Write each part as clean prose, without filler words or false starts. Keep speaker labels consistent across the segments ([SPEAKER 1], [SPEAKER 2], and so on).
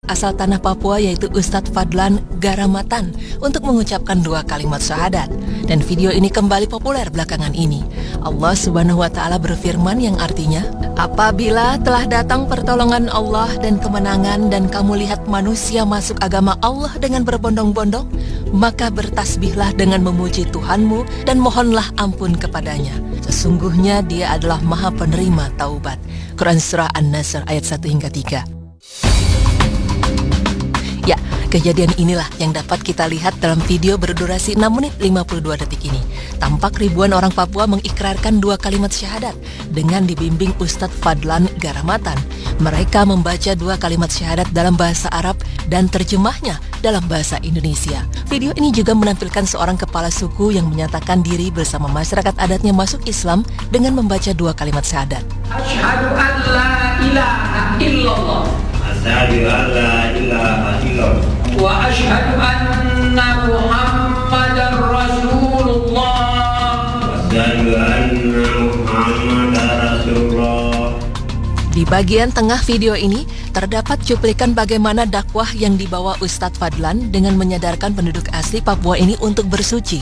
[SPEAKER 1] asal tanah Papua yaitu Ustadz Fadlan Garamatan untuk mengucapkan 2 kalimat syahadat. Dan video ini kembali populer belakangan ini. Allah Subhanahu wa Ta'ala berfirman yang artinya, apabila telah datang pertolongan Allah dan kemenangan dan kamu lihat manusia masuk agama Allah dengan berbondong-bondong, maka bertasbihlah dengan memuji Tuhanmu dan mohonlah ampun kepadanya. Sesungguhnya Dia adalah Maha Penerima Taubat. Quran Surah An-Nasr ayat 1 hingga 3. Ya, kejadian inilah yang dapat kita lihat dalam video berdurasi 6 menit 52 detik ini. Tampak ribuan orang Papua mengikrarkan 2 kalimat syahadat dengan dibimbing Ustadz Fadlan Garamatan. Mereka membaca 2 kalimat syahadat dalam bahasa Arab dan terjemahnya dalam bahasa Indonesia. Video ini juga menampilkan seorang kepala suku yang menyatakan diri bersama masyarakat adatnya masuk Islam dengan membaca 2 kalimat syahadat.
[SPEAKER 2] Asyhadu an la ilaha illallah. Asyhadu an la ilaha illallah. Wa asyhadu anna Muhammadar Rasulullah. Asyhadu anna Muhammadar Rasulullah.
[SPEAKER 1] Di bagian tengah video ini terdapat cuplikan bagaimana dakwah yang dibawa Ustadz Fadlan dengan menyadarkan penduduk asli Papua ini untuk bersuci.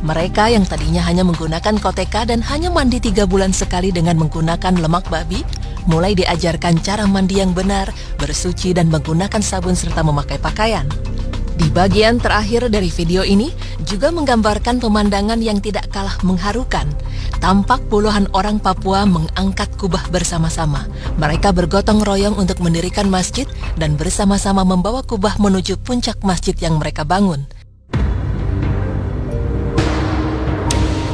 [SPEAKER 1] Mereka yang tadinya hanya menggunakan koteka dan hanya mandi 3 bulan sekali dengan menggunakan lemak babi, mulai diajarkan cara mandi yang benar, bersuci dan menggunakan sabun serta memakai pakaian. Di bagian terakhir dari video ini juga menggambarkan pemandangan yang tidak kalah mengharukan. Tampak puluhan orang Papua mengangkat kubah bersama-sama. Mereka bergotong royong untuk mendirikan masjid dan bersama-sama membawa kubah menuju puncak masjid yang mereka bangun.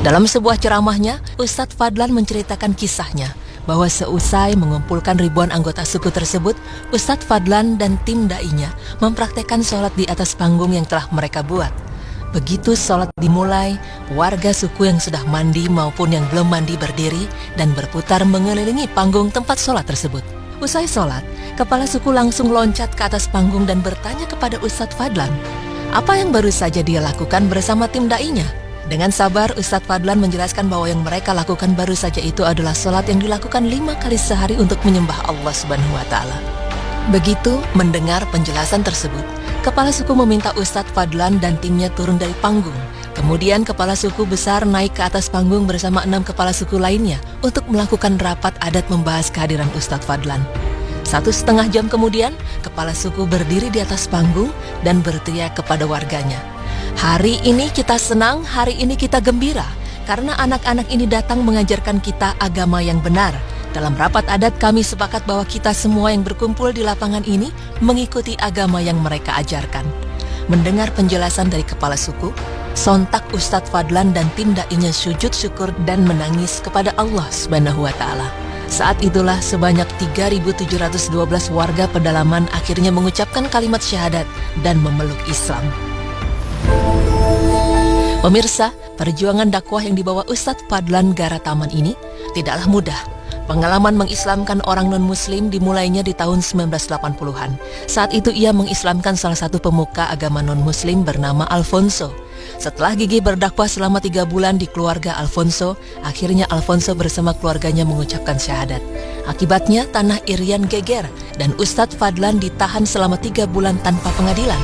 [SPEAKER 1] Dalam sebuah ceramahnya, Ustadz Fadlan menceritakan kisahnya bahwa seusai mengumpulkan ribuan anggota suku tersebut, Ustadz Fadlan dan tim da'inya mempraktekkan sholat di atas panggung yang telah mereka buat. Begitu sholat dimulai, warga suku yang sudah mandi maupun yang belum mandi berdiri dan berputar mengelilingi panggung tempat sholat tersebut. Usai sholat, kepala suku langsung loncat ke atas panggung dan bertanya kepada Ustadz Fadlan, apa yang baru saja dia lakukan bersama tim da'inya. Dengan sabar, Ustadz Fadlan menjelaskan bahwa yang mereka lakukan baru saja itu adalah sholat yang dilakukan 5 kali sehari untuk menyembah Allah Subhanahu wa Ta'ala. Begitu mendengar penjelasan tersebut, kepala suku meminta Ustadz Fadlan dan timnya turun dari panggung. Kemudian kepala suku besar naik ke atas panggung bersama 6 kepala suku lainnya untuk melakukan rapat adat membahas kehadiran Ustadz Fadlan. 1,5 jam kemudian, kepala suku berdiri di atas panggung dan berteriak kepada warganya, hari ini kita senang, hari ini kita gembira, karena anak-anak ini datang mengajarkan kita agama yang benar. Dalam rapat adat kami sepakat bahwa kita semua yang berkumpul di lapangan ini mengikuti agama yang mereka ajarkan. Mendengar penjelasan dari kepala suku, sontak Ustadz Fadlan dan tim da'inya sujud syukur dan menangis kepada Allah Subhanahu wa Ta'ala. Saat itulah sebanyak 3.712 warga pedalaman akhirnya mengucapkan kalimat syahadat dan memeluk Islam. Pemirsa, perjuangan dakwah yang dibawa Ustadz Fadlan Garamatan ini tidaklah mudah. Pengalaman mengislamkan orang non-muslim dimulainya di tahun 1980-an. Saat itu ia mengislamkan salah satu pemuka agama non-muslim bernama Alfonso. Setelah gigih berdakwah selama 3 bulan di keluarga Alfonso, akhirnya Alfonso bersama keluarganya mengucapkan syahadat. Akibatnya tanah Irian geger dan Ustadz Fadlan ditahan selama 3 bulan tanpa pengadilan.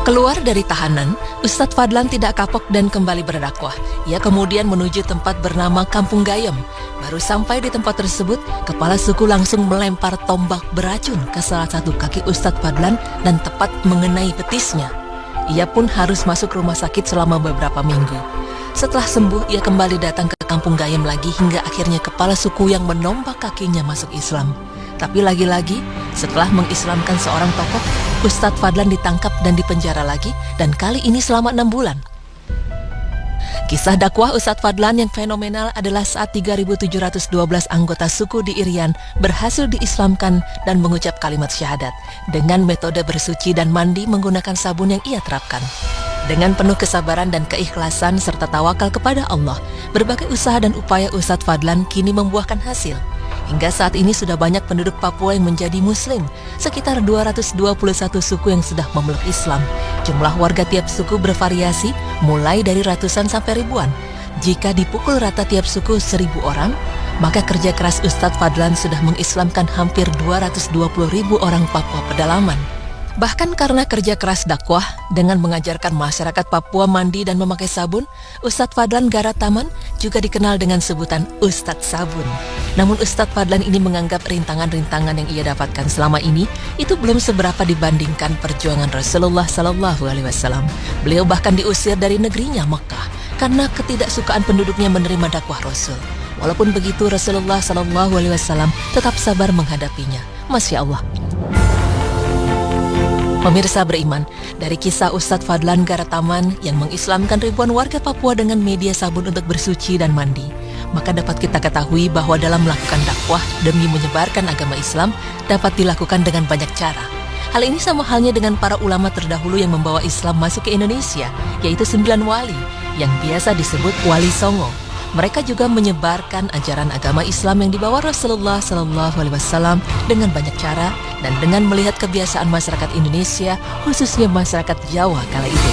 [SPEAKER 1] Keluar dari tahanan, Ustadz Fadlan tidak kapok dan kembali berdakwah. Ia kemudian menuju tempat bernama Kampung Gayem. Baru sampai di tempat tersebut, kepala suku langsung melempar tombak beracun ke salah satu kaki Ustadz Fadlan dan tepat mengenai betisnya. Ia pun harus masuk rumah sakit selama beberapa minggu. Setelah sembuh, ia kembali datang ke Kampung Gayem lagi hingga akhirnya kepala suku yang menombak kakinya masuk Islam. Tapi lagi-lagi, setelah mengislamkan seorang tokoh, Ustadz Fadlan ditangkap dan dipenjara lagi, dan kali ini selama 6 bulan. Kisah dakwah Ustadz Fadlan yang fenomenal adalah saat 3.712 anggota suku di Irian berhasil diislamkan dan mengucap kalimat syahadat dengan metode bersuci dan mandi menggunakan sabun yang ia terapkan. Dengan penuh kesabaran dan keikhlasan serta tawakal kepada Allah, berbagai usaha dan upaya Ustadz Fadlan kini membuahkan hasil. Hingga saat ini sudah banyak penduduk Papua yang menjadi Muslim, sekitar 221 suku yang sudah memeluk Islam. Jumlah warga tiap suku bervariasi, mulai dari ratusan sampai ribuan. Jika dipukul rata tiap suku 1.000 orang, maka kerja keras Ustadz Fadlan sudah mengislamkan hampir 220.000 orang Papua pedalaman. Bahkan karena kerja keras dakwah dengan mengajarkan masyarakat Papua mandi dan memakai sabun, Ustadz Fadlan Garataman juga dikenal dengan sebutan Ustadz Sabun. Namun Ustadz Fadlan ini menganggap rintangan-rintangan yang ia dapatkan selama ini itu belum seberapa dibandingkan perjuangan Rasulullah SAW. Beliau bahkan diusir dari negerinya Mekah karena ketidaksukaan penduduknya menerima dakwah Rasul. Walaupun begitu, Rasulullah SAW tetap sabar menghadapinya. Masya Allah. Pemirsa beriman, dari kisah Ustadz Fadlan Garataman yang mengislamkan ribuan warga Papua dengan media sabun untuk bersuci dan mandi, maka dapat kita ketahui bahwa dalam melakukan dakwah demi menyebarkan agama Islam dapat dilakukan dengan banyak cara. Hal ini sama halnya dengan para ulama terdahulu yang membawa Islam masuk ke Indonesia, yaitu 9 wali yang biasa disebut Wali Songo. Mereka juga menyebarkan ajaran agama Islam yang dibawa Rasulullah SAW dengan banyak cara dan dengan melihat kebiasaan masyarakat Indonesia, khususnya masyarakat Jawa kala itu.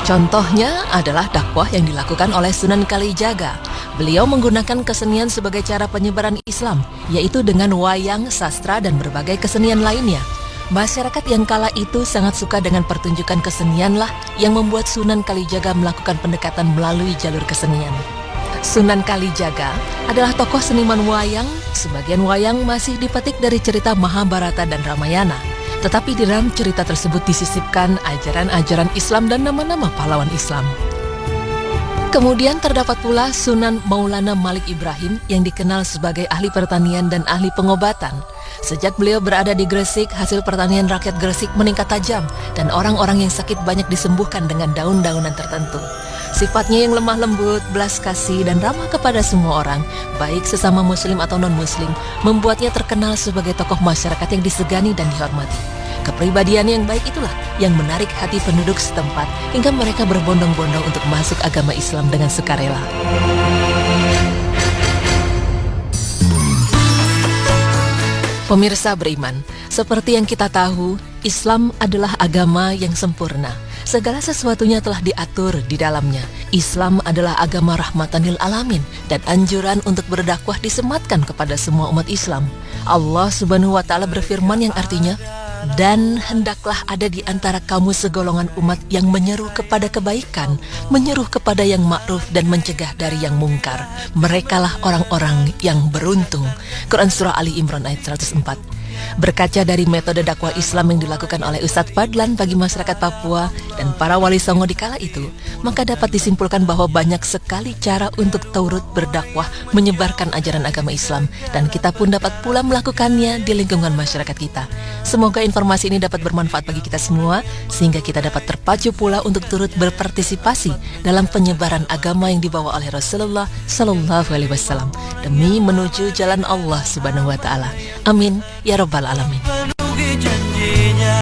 [SPEAKER 1] Contohnya adalah dakwah yang dilakukan oleh Sunan Kalijaga. Beliau menggunakan kesenian sebagai cara penyebaran Islam, yaitu dengan wayang, sastra, dan berbagai kesenian lainnya. Masyarakat yang kala itu sangat suka dengan pertunjukan kesenianlah yang membuat Sunan Kalijaga melakukan pendekatan melalui jalur kesenian. Sunan Kalijaga adalah tokoh seniman wayang. Sebagian wayang masih dipetik dari cerita Mahabharata dan Ramayana. Tetapi di dalam cerita tersebut disisipkan ajaran-ajaran Islam dan nama-nama pahlawan Islam. Kemudian terdapat pula Sunan Maulana Malik Ibrahim yang dikenal sebagai ahli pertanian dan ahli pengobatan. Sejak beliau berada di Gresik, hasil pertanian rakyat Gresik meningkat tajam dan orang-orang yang sakit banyak disembuhkan dengan daun-daunan tertentu. Sifatnya yang lemah lembut, belas kasih, dan ramah kepada semua orang, baik sesama muslim atau non-muslim, membuatnya terkenal sebagai tokoh masyarakat yang disegani dan dihormati. Kepribadian yang baik itulah yang menarik hati penduduk setempat hingga mereka berbondong-bondong untuk masuk agama Islam dengan sukarela. Pemirsa beriman, seperti yang kita tahu, Islam adalah agama yang sempurna. Segala sesuatunya telah diatur di dalamnya. Islam adalah agama rahmatan lil alamin dan anjuran untuk berdakwah disematkan kepada semua umat Islam. Allah Subhanahu wa taala berfirman yang artinya, "Dan hendaklah ada di antara kamu segolongan umat yang menyeru kepada kebaikan, menyeru kepada yang ma'ruf dan mencegah dari yang mungkar. Merekalah orang-orang yang beruntung." Quran Surah Ali Imran ayat 104. Berkaca dari metode dakwah Islam yang dilakukan oleh Ustadz Fadlan bagi masyarakat Papua dan para wali songo di kala itu, maka dapat disimpulkan bahwa banyak sekali cara untuk turut berdakwah menyebarkan ajaran agama Islam, dan kita pun dapat pula melakukannya di lingkungan masyarakat kita. Semoga informasi ini dapat bermanfaat bagi kita semua, sehingga kita dapat terpacu pula untuk turut berpartisipasi dalam penyebaran agama yang dibawa oleh Rasulullah SAW demi menuju jalan Allah Subhanahu wa taala. Amin ya rabbal alamin.